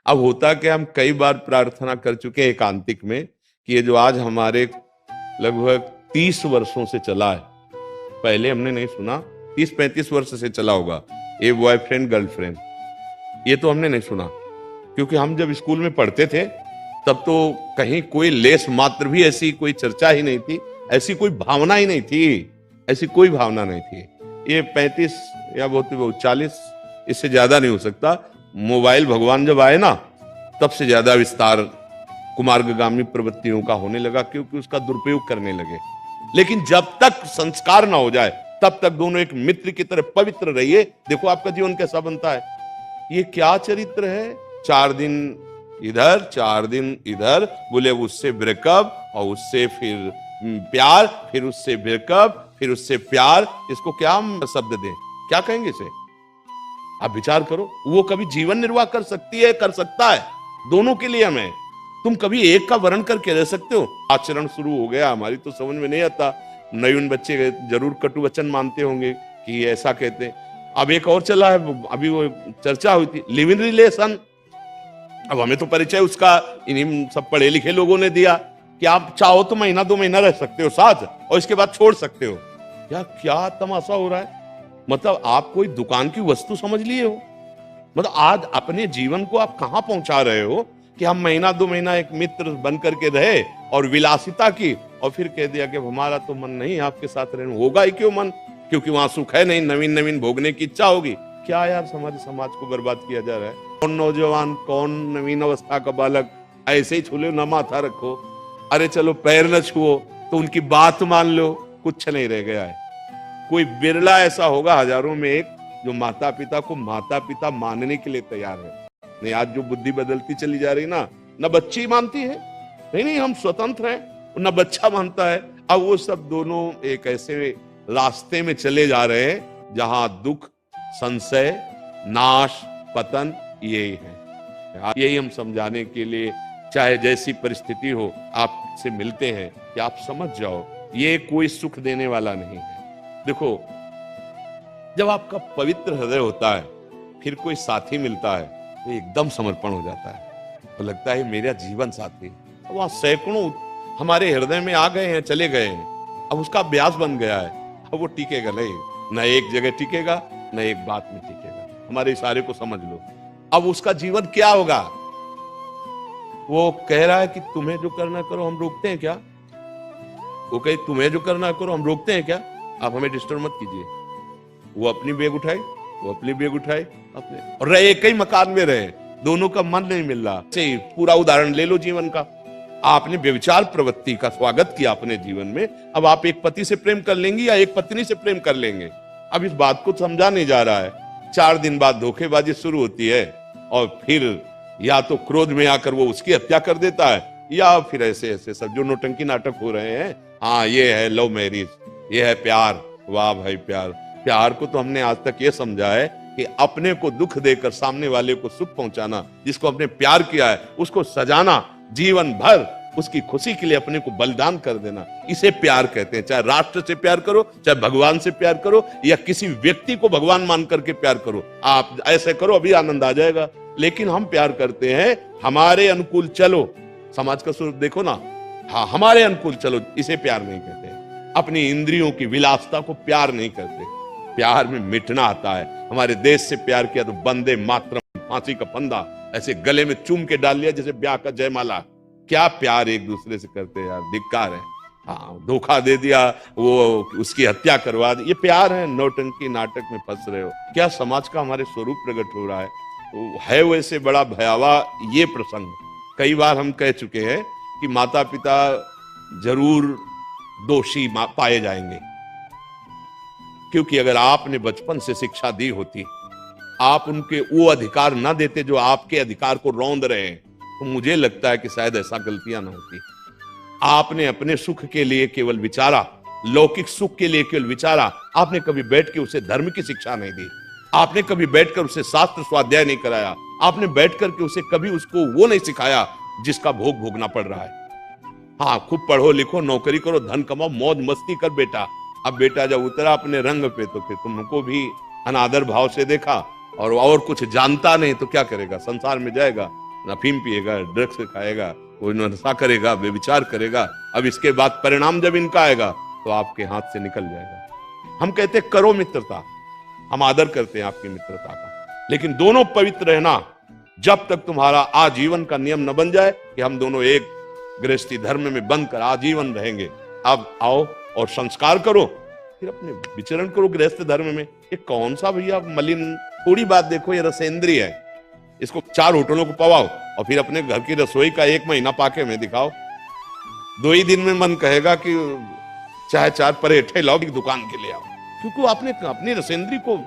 अब होता कि हम कई बार प्रार्थना कर चुके हैं एकांतिक में कि ये जो आज हमारे लगभग 30 वर्षों से चला है, पहले हमने नहीं सुना, 30-35 वर्ष से चला होगा ये बॉयफ्रेंड गर्लफ्रेंड, ये तो हमने नहीं सुना। क्योंकि हम जब स्कूल में पढ़ते थे तब तो कहीं कोई लेस मात्र भी ऐसी कोई चर्चा ही नहीं थी, ऐसी कोई भावना ही नहीं थी, ऐसी कोई भावना नहीं थी। ये 35 या बहुत 40, इससे ज्यादा नहीं हो सकता। मोबाइल भगवान जब आए ना तब से ज्यादा विस्तार कुमार्गामी प्रवृत्तियों का होने लगा, क्योंकि उसका दुरुपयोग करने लगे। लेकिन जब तक संस्कार ना हो जाए तब तक दोनों एक मित्र की तरह पवित्र रहिए। देखो आपका जीवन कैसा बनता है। ये क्या चरित्र है, 4 दिन इधर 4 दिन इधर, बोले उससे ब्रेकअप और उससे फिर प्यार, फिर उससे ब्रेकअप, फिर उससे प्यार। इसको क्या हम शब्द दें, क्या कहेंगे इसे? आप विचार करो। वो कभी जीवन निर्वाह कर सकती है, कर सकता है, दोनों के लिए हमें। तुम कभी एक का वर्ण करके रह सकते हो? आचरण शुरू हो गया, हमारी तो समझ में नहीं आता। नवीन बच्चे जरूर कटु वचन मानते होंगे कि ऐसा कहते हैं। अब एक और चला है, अभी वो चर्चा हुई थी, लिव इन रिलेशन। अब हमें तो परिचय उसका इन्हीं सब पढ़े लिखे लोगों ने दिया कि आप चाहो तो महीना 2 महीना रह सकते हो साथ और इसके बाद छोड़ सकते हो। यार क्या तमाशा हो रहा है। मतलब आप कोई दुकान की वस्तु समझ लिए हो? मतलब आज अपने जीवन को आप कहां पहुंचा रहे हो कि हम महीना 2 महीना एक मित्र बन करके रहे और विलासिता की, और फिर कह दिया कि हमारा तो मन नहीं आपके साथ रहने। होगा ही क्यों मन, क्योंकि वहां सुख है नहीं, नवीन नवीन भोगने की इच्छा होगी। क्या यार हमारे समाज को बर्बाद किया जा रहा है। कौन नौजवान, कौन नवीन अवस्था का बालक ऐसे ही छूले ना माथा रखो, अरे चलो पैर न छुओ तो उनकी बात मान लो, कुछ नहीं रह गया है। कोई बिरला ऐसा होगा हजारों में एक जो माता पिता को माता पिता मानने के लिए तैयार है। नहीं, आज जो बुद्धि बदलती चली जा रही ना बच्ची मानती है, नहीं हम स्वतंत्र हैं, न बच्चा मानता है। अब वो सब दोनों एक ऐसे रास्ते में चले जा रहे हैं जहां दुख, संशय, नाश, पतन यही है। यही हम समझाने के लिए, चाहे जैसी परिस्थिति हो, आपसे मिलते हैं कि आप समझ जाओ ये कोई सुख देने वाला नहीं है। देखो, जब आपका पवित्र हृदय होता है फिर कोई साथी मिलता है तो एकदम समर्पण हो जाता है, तो लगता है मेरा जीवन साथी। वहां सैकड़ों हमारे हृदय में आ गए हैं, चले गए हैं, अब उसका अभ्यास बन गया है। अब वो टिकेगा नहीं, न एक जगह टिकेगा, न एक बात में टिकेगा। हमारे इशारे को समझ लो। अब उसका जीवन क्या होगा? वो कह रहा है कि तुम्हें जो करना करो, हम रोकते हैं क्या? वो कहे तुम्हें जो करना करो, हम रोकते हैं क्या? आप हमें डिस्टर्ब मत कीजिए। वो अपनी बैग उठाए, वो अपनी बैग उठाए अपने, और रहे एक ही मकान में रहे, दोनों का मन नहीं मिल रहा। सही पूरा उदाहरण ले लो जीवन का। आपने व्यभिचार प्रवृत्ति का स्वागत किया अपने जीवन में, अब आप एक पति से प्रेम कर लेंगी या एक पत्नी से प्रेम कर लेंगे? अब इस बात को समझा नहीं जा रहा है। 4 दिन बाद धोखेबाजी शुरू होती है और फिर या तो क्रोध में आकर वो उसकी हत्या कर देता है, या फिर ऐसे ऐसे सब जो नौटंकी नाटक हो रहे हैं। हाँ, ये है लव मैरिज, ये है प्यार। वाह भाई, प्यार। प्यार को तो हमने आज तक ये समझा है कि अपने को दुख देकर सामने वाले को सुख पहुंचाना, जिसको अपने प्यार किया है उसको सजाना, जीवन भर उसकी खुशी के लिए अपने को बलिदान कर देना, इसे प्यार कहते हैं। चाहे राष्ट्र से प्यार करो, चाहे भगवान से प्यार करो, या किसी व्यक्ति को भगवान मान करके प्यार करो। आप ऐसे करो, अभी आनंद आ जाएगा। लेकिन हम प्यार करते हैं हमारे अनुकूल चलो। समाज का स्वरूप देखो ना, हाँ हमारे अनुकूल चलो, इसे प्यार नहीं कहते। अपनी इंद्रियों की विलासता को प्यार नहीं करते। प्यार में मिटना आता है। हमारे देश से प्यार किया तो वंदे मातरम, फांसी का फंदा ऐसे गले में चूम के डाल लिया जैसे ब्याह का जयमाला। क्या प्यार एक दूसरे से करते हैं यार, धिक्कार है। हाँ, धोखा दे दिया, वो उसकी हत्या करवा दी, ये प्यार है? नौटंकी नाटक में फंस रहे हो। क्या समाज का हमारे स्वरूप प्रकट हो रहा है वैसे बड़ा भयावह ये प्रसंग। कई बार हम कह चुके हैं कि माता पिता जरूर दोषी पाए जाएंगे, क्योंकि अगर आपने बचपन से शिक्षा दी होती, आप उनके वो अधिकार ना देते जो आपके अधिकार को रौंद रहे हैं, तो मुझे लगता है कि शायद ऐसा गलतियां ना होती। आपने अपने सुख के लिए केवल विचारा, लौकिक सुख के लिए केवल विचारा। आपने कभी बैठ के उसे धर्म की शिक्षा नहीं दी, आपने कभी बैठकर उसे शास्त्र स्वाध्याय नहीं कराया, आपने बैठ करके उसे कभी उसको वो नहीं सिखाया जिसका भोग भोगना पड़ रहा है। हाँ, खूब पढ़ो लिखो, नौकरी करो, धन कमाओ, मौज मस्ती कर बेटा। अब बेटा जब उतरा अपने रंग पे तो फिर तुमको भी अनादर भाव से देखा, और कुछ जानता नहीं तो क्या करेगा, संसार में जाएगा। अफीम पिएगा, ड्रग्स खाएगा, कोई नशा करेगा, व्यभिचार करेगा। अब इसके बाद परिणाम जब इनका आएगा तो आपके हाथ से निकल जाएगा। हम कहते करो मित्रता, हम आदर करते हैं आपकी मित्रता का, लेकिन दोनों पवित्र रहना। जब तक तुम्हारा आजीवन का नियम न बन जाए कि हम दोनों एक गृहस्थी धर्म में बनकर आजीवन रहेंगे, अब आओ और संस्कार करो, फिर अपने विचरण करो गृहस्थ धर्म में। ये कौन सा भैया मलिन, थोड़ी बात देखो, ये रसेंद्रिय है, इसको 4 होटलों को पवाओ और फिर अपने घर की रसोई का 1 महीना पाके में दिखाओ। 2 ही दिन में मन कहेगा कि चाहे 4 परेठे लाओ दुकान के ले आओ, क्योंकि आपने अपनी रसेंद्री को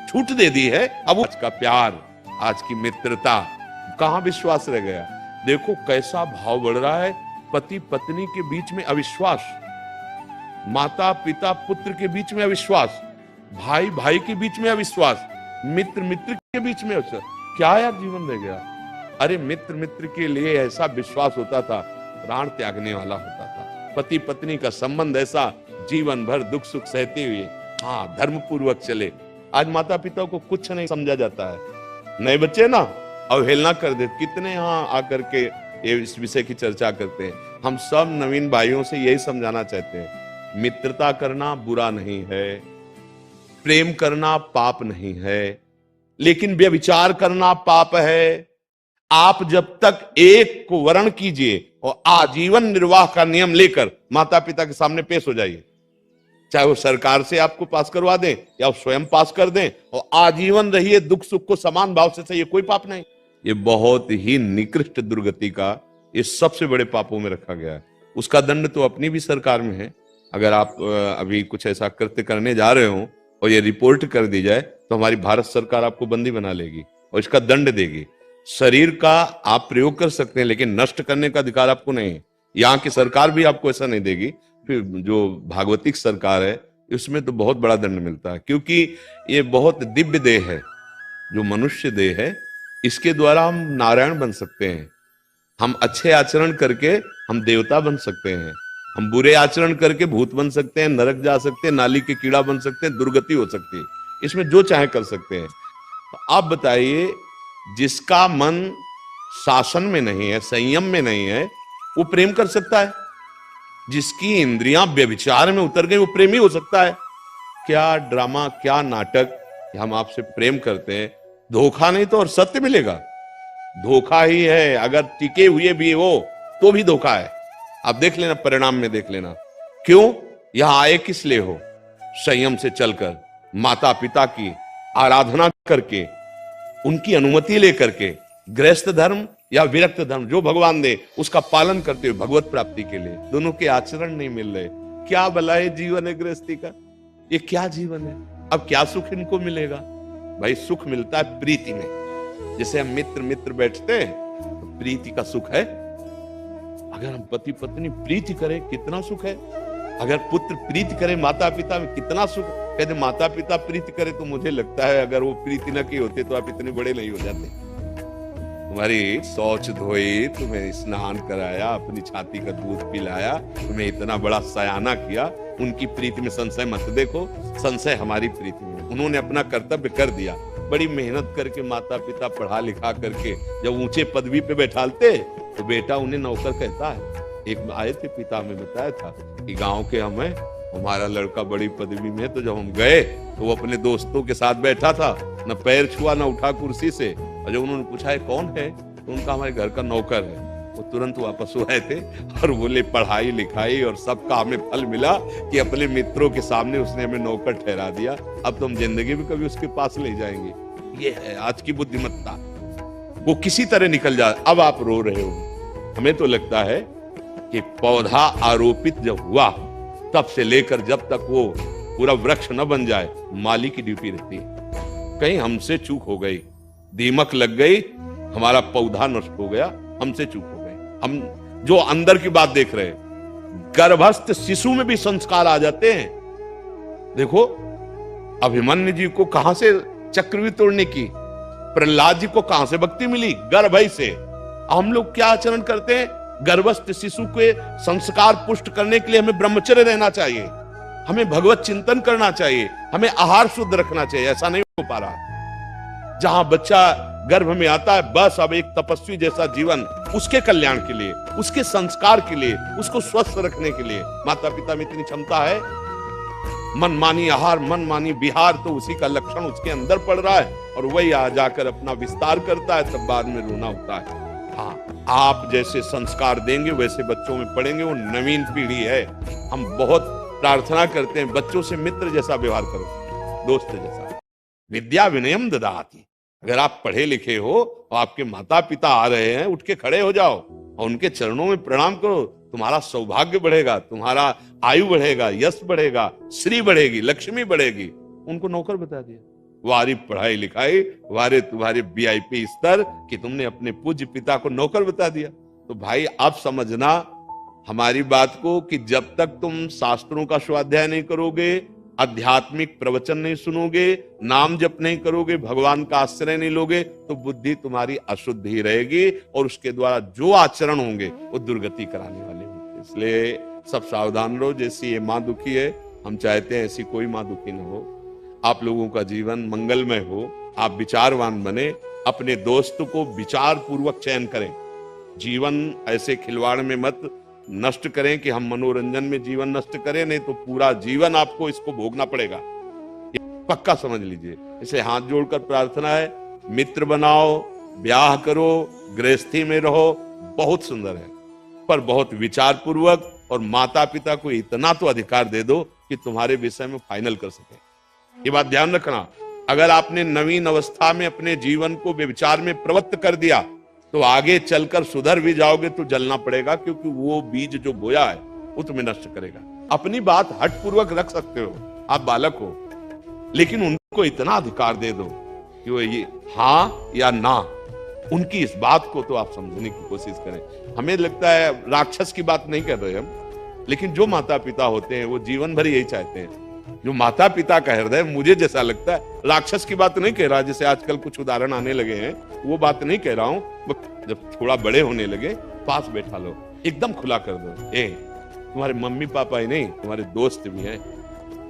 छूट दे दी है। अब आज का प्यार, आज की मित्रता, कहां विश्वास रह गया? देखो कैसा भाव बढ़ रहा है। पति पत्नी के बीच में अविश्वास, माता पिता पुत्र के बीच में अविश्वास, भाई भाई के बीच में अविश्वास, मित्र मित्र के बीच में अविश्वास। क्या यार जीवन रह गया? अरे मित्र मित्र के लिए ऐसा विश्वास होता था, प्राण त्यागने वाला होता था। पति पत्नी का संबंध ऐसा, जीवन भर दुख सुख सहते हुए हाँ धर्म पूर्वक चले। आज माता पिता को कुछ नहीं समझा जाता है। नए बच्चे ना अवहेलना कर दे, कितने यहाँ आकर के ये इस विषय की चर्चा करते हैं। हम सब नवीन भाइयों से यही समझाना चाहते हैं, मित्रता करना बुरा नहीं है, प्रेम करना पाप नहीं है, लेकिन व्यभिचार करना पाप है। आप जब तक एक को वर्ण कीजिए और आजीवन निर्वाह का नियम लेकर माता पिता के सामने पेश हो जाइए, चाहे वो सरकार से आपको पास करवा दें या आप स्वयं पास कर दें, और आजीवन रहिए, दुख सुख को समान भाव से सही, कोई पाप नहीं। ये बहुत ही निकृष्ट दुर्गति का, ये सबसे बड़े पापों में रखा गया है। उसका दंड तो अपनी भी सरकार में है। अगर आप अभी कुछ ऐसा कृत्य करने जा रहे हो और ये रिपोर्ट कर दी जाए तो हमारी भारत सरकार आपको बंदी बना लेगी और इसका दंड देगी। शरीर का आप प्रयोग कर सकते हैं, लेकिन नष्ट करने का अधिकार आपको नहीं है। यहाँ की सरकार भी आपको ऐसा नहीं देगी। फिर जो भागवतिक सरकार है उसमें तो बहुत बड़ा दंड मिलता है, क्योंकि ये बहुत दिव्य देह है, जो मनुष्य देह है, इसके द्वारा हम नारायण बन सकते हैं। हम अच्छे आचरण करके हम देवता बन सकते हैं, हम बुरे आचरण करके भूत बन सकते हैं, नरक जा सकते हैं, नाली के कीड़ा बन सकते हैं, दुर्गति हो सकती है। इसमें जो चाहे कर सकते हैं। तो आप बताइए, जिसका मन शासन में नहीं है, संयम में नहीं है, वो प्रेम कर सकता है? जिसकी इंद्रियां व्यभिचार में उतर गई वो प्रेमी हो सकता है? क्या ड्रामा, क्या नाटक। हम आपसे प्रेम करते हैं, धोखा नहीं तो और सत्य मिलेगा। धोखा ही है, अगर टिके हुए भी हो तो भी धोखा है। आप देख लेना, परिणाम में देख लेना। क्यों यहां आए, किस लिए हो? संयम से चलकर, माता पिता की आराधना करके, उनकी अनुमति लेकर के, गृहस्थ धर्म या विरक्त धर्म जो भगवान दे उसका पालन करते हुए भगवत प्राप्ति के लिए। दोनों के आचरण नहीं मिल रहे। क्या भला है जीवन है गृहस्थी का? ये क्या जीवन है? अब क्या सुख इनको मिलेगा? भाई सुख मिलता है प्रीति में। जैसे हम मित्र मित्र बैठते हैं तो प्रीति का सुख है। अगर हम पति पत्नी प्रीति करें कितना सुख है। अगर पुत्र प्रीति करे माता पिता में कितना सुख। कहते माता पिता प्रीति करे तो मुझे लगता है अगर वो प्रीति न की होते तो आप इतने बड़े नहीं हो जाते। तुम्हारी शौच धोई, तुम्हें स्नान कराया, अपनी छाती का दूध पिलाया, तुम्हें इतना बड़ा सयाना किया। उनकी प्रीति में संशय मत देखो, संशय हमारी प्रीति में। उन्होंने अपना कर्तव्य कर दिया, बड़ी मेहनत करके माता पिता पढ़ा लिखा करके जब ऊंचे पदवी पे बैठालते तो बेटा उन्हें नौकर कहता है। एक आए थे पिता में बताया था कि गांव के हमें, हमारा लड़का बड़ी पदवी में है। तो जब हम गए तो वो अपने दोस्तों के साथ बैठा था, न पैर छुआ न उठा कुर्सी से। और जब उन्होंने पूछा है कौन है, तो उनका हमारे घर का नौकर है। वो तुरंत वापस हुए थे और बोले पढ़ाई लिखाई और सबका हमें फल मिला कि अपने मित्रों के सामने उसने हमें नौकर ठहरा दिया। अब तो हम जिंदगी में कभी उसके पास ले जाएंगे। ये है आज की बुद्धिमत्ता। वो किसी तरह निकल जाए। अब आप रो रहे हो। हमें तो लगता है कि पौधा आरोपित जब हुआ तब से लेकर जब तक वो पूरा वृक्ष न बन जाए, माली की ड्यूटी रहती है। कहीं हमसे चूक हो गई, दीमक लग गई, हमारा पौधा नष्ट हो गया, हमसे चूक हो गई। हम जो अंदर की बात देख रहे हैं, गर्भस्थ शिशु में भी संस्कार आ जाते हैं। देखो अभिमन्यु जी को कहां से चक्रव्यूह तोड़ने की, प्रहलाद जी को कहां से भक्ति मिली? गर्भ से। हम लोग क्या आचरण करते हैं? गर्भस्थ शिशु के संस्कार पुष्ट करने के लिए हमें ब्रह्मचर्य रहना चाहिए, हमें भगवत चिंतन करना चाहिए, हमें आहार शुद्ध रखना चाहिए। ऐसा नहीं हो पा रहा। जहां बच्चा गर्भ में आता है, बस अब एक तपस्वी जैसा जीवन उसके कल्याण के लिए, उसके संस्कार के लिए, उसको स्वस्थ रखने के लिए माता पिता में इतनी क्षमता है। मनमानी आहार, मनमानी विहार, तो उसी का लक्षण उसके अंदर पड़ रहा है और वही आ जाकर अपना विस्तार करता है, तब बाद में रोना होता है। हाँ, आप जैसे संस्कार देंगे वैसे बच्चों में पड़ेंगे। वो नवीन पीढ़ी है। हम बहुत प्रार्थना करते हैं, बच्चों से मित्र जैसा व्यवहार करो, दोस्त जैसा। विद्या विनयम ददाति। अगर आप पढ़े लिखे हो और आपके माता पिता आ रहे हैं, उठ के खड़े हो जाओ और उनके चरणों में प्रणाम करो। तुम्हारा सौभाग्य बढ़ेगा, तुम्हारा आयु बढ़ेगा, यश बढ़ेगा, श्री बढ़ेगी, लक्ष्मी बढ़ेगी। उनको नौकर बता दिया, वारी पढ़ाई लिखाई, वारे तुम्हारे वीआईपी स्तर कि तुमने अपने पूज्य पिता को नौकर बता दिया। तो भाई आप समझना हमारी बात को कि जब तक तुम शास्त्रों का स्वाध्याय नहीं करोगे, आध्यात्मिक प्रवचन नहीं सुनोगे, नाम जप नहीं करोगे, भगवान का आश्रय नहीं लोगे, तो बुद्धि तुम्हारी अशुद्ध ही रहेगी और उसके द्वारा जो आचरण होंगे वो दुर्गति कराने वाले होंगे। इसलिए सब सावधान रहो। जैसी ये माँ दुखी है, हम चाहते हैं ऐसी कोई माँ दुखी न हो। आप लोगों का जीवन मंगलमय हो, आप विचारवान बने, अपने दोस्त को विचार पूर्वक चयन करें। जीवन ऐसे खिलवाड़ में मत नष्ट करें कि हम मनोरंजन में जीवन नष्ट करें, नहीं तो पूरा जीवन आपको इसको भोगना पड़ेगा। ये पक्का समझ लीजिए। इसे हाथ जोड़कर प्रार्थना है, मित्र बनाओ, ब्याह करो, गृहस्थी में रहो, बहुत सुंदर है, पर बहुत विचार पूर्वक, और माता पिता को इतना तो अधिकार दे दो कि तुम्हारे विषय में फाइनल कर सके। ये बात ध्यान रखना। अगर आपने नवीन अवस्था में अपने जीवन को विचार में प्रवृत्त कर दिया तो आगे चलकर सुधर भी जाओगे तो जलना पड़ेगा, क्योंकि वो बीज जो बोया है वो तुम्हें नष्ट करेगा। अपनी बात हट पूर्वक रख सकते हो, आप बालक हो, लेकिन उनको इतना अधिकार दे दो कि वो ये हाँ या ना, उनकी इस बात को तो आप समझने की कोशिश करें। हमें लगता है राक्षस की बात नहीं कर रहे हम, लेकिन जो माता पिता होते हैं वो जीवन भर यही चाहते हैं। जो माता पिता का हृदय, मुझे जैसा लगता है, राक्षस की बात नहीं कह रहा, जैसे आजकल कुछ उदाहरण आने लगे हैं, वो बात नहीं कह रहा हूं। जब थोड़ा बड़े होने लगे, पास बैठा लो, एकदम खुला कर दो, तुम्हारे मम्मी पापा ही नहीं, तुम्हारे दोस्त भी हैं,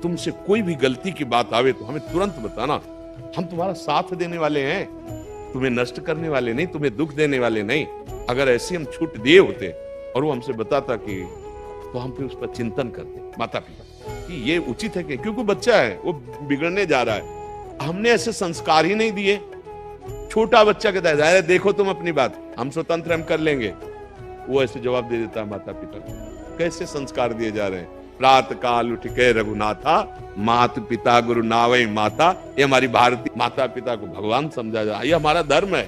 तुमसे कोई भी गलती की बात आवे तो हमें तुरंत बताना, हम तुम्हारा साथ देने वाले हैं, तुम्हें नष्ट करने वाले नहीं, तुम्हें दुख देने वाले नहीं। अगर ऐसी हम छूट दिए होते और वो हमसे बताता कि, तो हम फिर उस पर चिंतन करते माता पिता कि ये उचित है, क्योंकि बच्चा है, वो बिगड़ने जा रहा है। हमने ऐसे संस्कार ही नहीं दिए। छोटा बच्चा कहता है, अरे देखो तुम अपनी बात, हम स्वतंत्र, हम कर लेंगे, वो ऐसे जवाब दे देता है माता पिता को। कैसे संस्कार दिए जा रहे हैं? प्रातः काल उठ के रघुनाथा, मात पिता गुरु नावई माता। ये हमारी भारतीय माता पिता को भगवान समझा जा, ये हमारा धर्म है।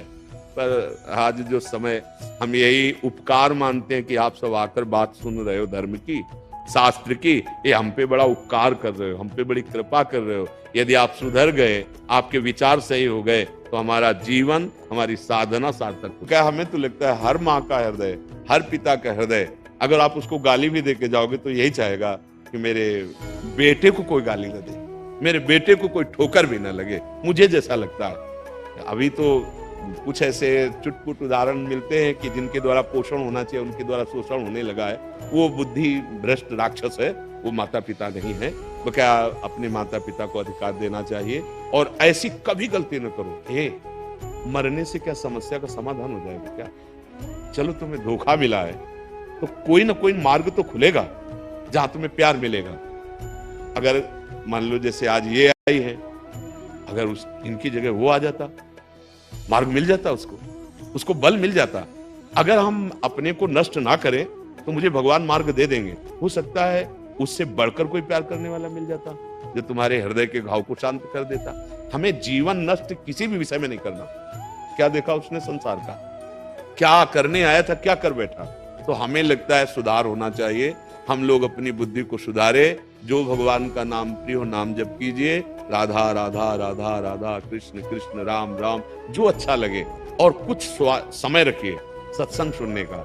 पर आज जो समय हम यही उपकार मानते हैं कि आप सब आकर बात सुन रहे हो धर्म की, शास्त्र की, ये हम पे बड़ा उपकार कर रहे हो, हम पे बड़ी कृपा कर रहे हो। यदि आप सुधर गए, आपके विचार सही हो गए, तो हमारा जीवन, हमारी साधना सार्थक हो। क्या हमें तो लगता है हर माँ का हृदय, हर पिता का हृदय, अगर आप उसको गाली भी देके जाओगे तो यही चाहेगा कि मेरे बेटे को कोई गाली न दे, मेरे बेटे को कोई ठोकर भी ना लगे, मुझे जैसा लगता है। अभी तो कुछ ऐसे चुटपुट उदाहरण मिलते हैं कि जिनके द्वारा पोषण होना चाहिए उनके द्वारा शोषण होने लगा है। वो बुद्धि भ्रष्ट राक्षस है, वो माता पिता नहीं है। तो क्या अपने माता पिता को अधिकार देना चाहिए, और ऐसी कभी गलती न करो। मरने से क्या समस्या का समाधान हो जाएगा क्या? चलो तुम्हें धोखा मिला है तो कोई ना कोई मार्ग तो खुलेगा जहां तुम्हें प्यार मिलेगा। अगर मान लो जैसे आज ये आई है, अगर इनकी जगह वो आ जाता, मार्ग मिल जाता, उसको बल मिल जाता। अगर हम अपने को नष्ट ना करें तो मुझे भगवान मार्ग दे देंगे। हो सकता है उससे बढ़कर कोई प्यार करने वाला मिल जाता जो तुम्हारे हृदय के घाव को शांत कर देता। हमें जीवन नष्ट किसी भी विषय में नहीं करना। क्या देखा उसने संसार का, क्या करने आया था, क्या कर बैठा। तो हमें लगता है सुधार होना चाहिए। हम लोग अपनी बुद्धि को सुधारे। जो भगवान का नाम प्रिय हो, नाम जप कीजिए, राधा राधा राधा राधा, कृष्ण कृष्ण राम राम, जो अच्छा लगे। और कुछ समय रखिए सत्संग सुनने का।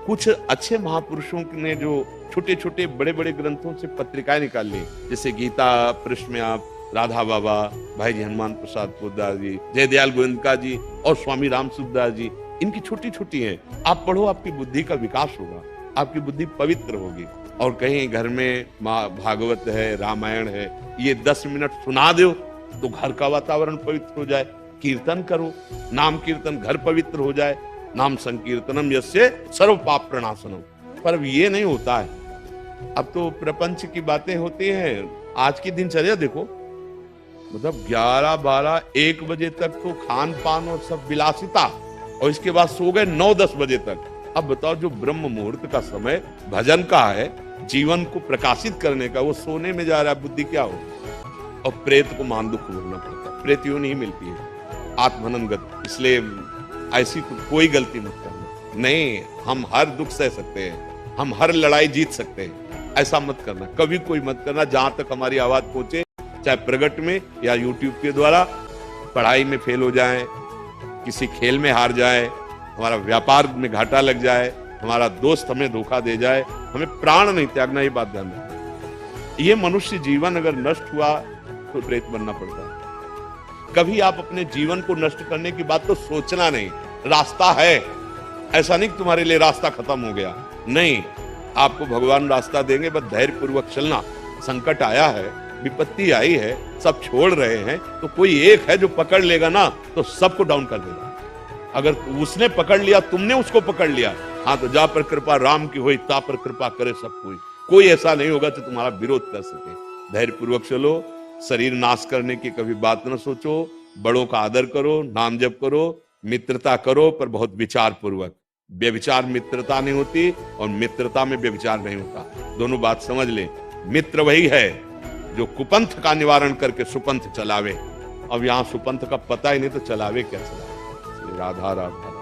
कुछ अच्छे महापुरुषों ने जो छोटे छोटे बड़े बड़े ग्रंथों से पत्रिकाएं निकाल ली, जैसे गीता प्रेस में आप राधा बाबा, भाई जी हनुमान प्रसाद पोद्दार जी, जयदयाल गोविंदका जी और स्वामी राम सुखदास जी, इनकी छोटी छोटी हैं। आप पढ़ो, आपकी बुद्धि का विकास होगा, आपकी बुद्धि पवित्र होगी। और कहीं घर में माँ भागवत है, रामायण है, ये 10 मिनट सुना दो तो घर का वातावरण पवित्र हो जाए। कीर्तन करो, नाम कीर्तन, घर पवित्र हो जाए। नाम संकीर्तनम यस्य सर्व पाप प्रणाशनम। पर अब ये नहीं होता है। अब तो प्रपंच की बातें होती हैं। आज की दिनचर्या देखो, मतलब 11, 12, 1 बजे तक तो खान पान और सब विलासिता, और इसके बाद सो गए 9, 10 बजे तक। अब बताओ, जो ब्रह्म मुहूर्त का समय भजन का है, जीवन को प्रकाशित करने का, वो सोने में जा रहा है, बुद्धि क्या हो। और प्रेत को मान दुख भोगना पड़ता है। प्रेत यूं नहीं मिलती है, आत्महनन गति। इसलिए ऐसी कोई गलती मत करना। नहीं, हम हर दुख सह सकते हैं, हम हर लड़ाई जीत सकते हैं। ऐसा मत करना, कभी कोई मत करना। जहां तक हमारी आवाज पहुंचे, चाहे प्रगट में या यूट्यूब के द्वारा, पढ़ाई में फेल हो जाए, किसी खेल में हार जाए, हमारा व्यापार में घाटा लग जाए, हमारा दोस्त हमें धोखा दे जाए, हमें प्राण नहीं त्यागना। ये बात ध्यान रखना। ये मनुष्य जीवन अगर नष्ट हुआ तो प्रेत बनना पड़ता है। कभी आप अपने जीवन को नष्ट करने की बात तो सोचना नहीं। रास्ता है, ऐसा नहीं कि तुम्हारे लिए रास्ता खत्म हो गया। नहीं, आपको भगवान रास्ता देंगे, बस धैर्य पूर्वक चलना। संकट आया है, विपत्ति आई है, सब छोड़ रहे हैं, तो कोई एक है जो पकड़ लेगा ना, तो सबको डाउन कर देगा। अगर उसने पकड़ लिया, तुमने उसको पकड़ लिया, हाँ, तो जा पर कृपा राम की होई, ता पर कृपा करे सब कोई। कोई ऐसा नहीं होगा जो तुम्हारा विरोध कर सके। धैर्य पूर्वक चलो, शरीर नाश करने की कभी बात न सोचो, बड़ों का आदर करो, नाम जप करो, मित्रता करो, पर बहुत विचार पूर्वक। व्यभिचार मित्रता नहीं होती, और मित्रता में व्यभिचार नहीं होता। दोनों बात समझ ले। मित्र वही है जो कुपंथ का निवारण करके सुपंथ चलावे। अब यहाँ सुपंथ का पता ही नहीं तो चलावे क्या चलावे। राधा राधा।